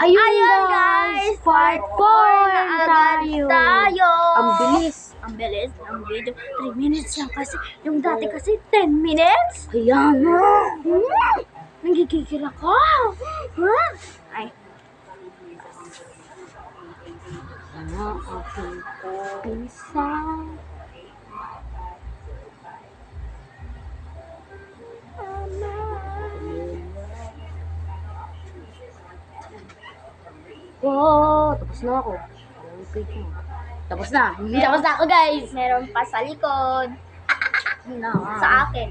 Ayun guys, part 4 na tayo. Ang bilis. Ang bilis ng video. 3 minutes lang kasi. Yung dati kasi 10 minutes. Ayan na. Nagigigil ako. Ay. Ano aking pinsan? Wow, tapos na ako. Tapos na. Tapos na ako, guys. Meron pa sa likod. Na. Sa akin.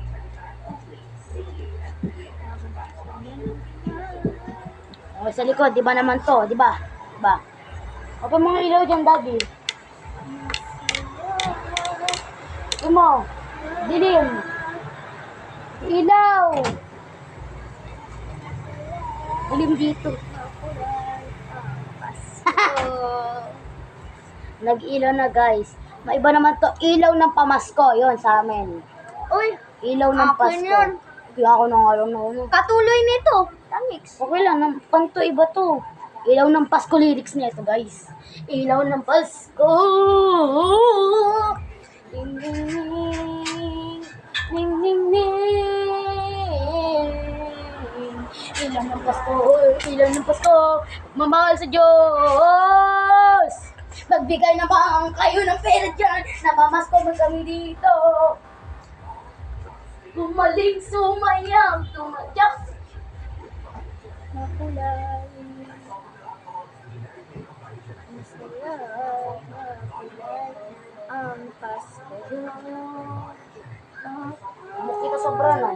Okay, sa likod, di ba naman to? Di ba? Di ba? O pa mga ilaw dyan, Daddy. Ito mo. Dilim. Ilaw. Dilim dito. Nag-ilaw na, guys. Maiba naman to. Ilaw ng pamasko. Yun, sa amin. Uy, Ilaw ng akin Pasko. yun. Kaya ako nang alam na ano. Katuloy nito. Tamix. Okay lang, panto iba to. Ilaw ng Pasko lyrics niya ito, guys. Ilaw ng Pasko. Ding ding ding. Ding ding ding. Ilaw ng Pasko. Ilaw ng Pasko. Mamahal sa Diyos. Magbigay naman kayo ng pera dyan. Namamasko man kami dito. Gumaling, sumayang, tumadyak. Makulay. Masaya, makulay. Ang Pasko. Mukha kita sobra na.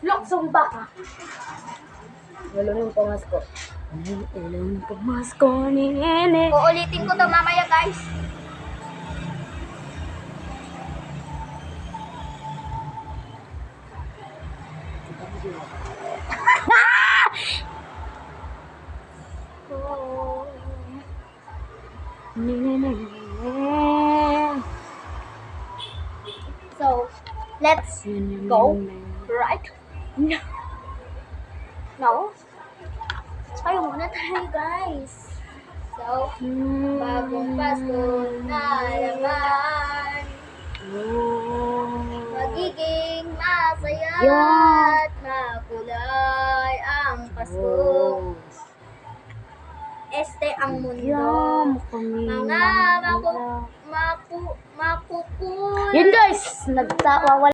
Loksong baka. Wala nang pamasko. Wala nang pamasko ni Nene. Uulitin ko to mamaya guys. So, let's go. Right? No. No? Tayo muna tayo guys. So, bagong Pasko na naman. Magiging masaya at makulay ang Pasko. Este ang mundo. Mga makukul. Yun guys, nagtawawala.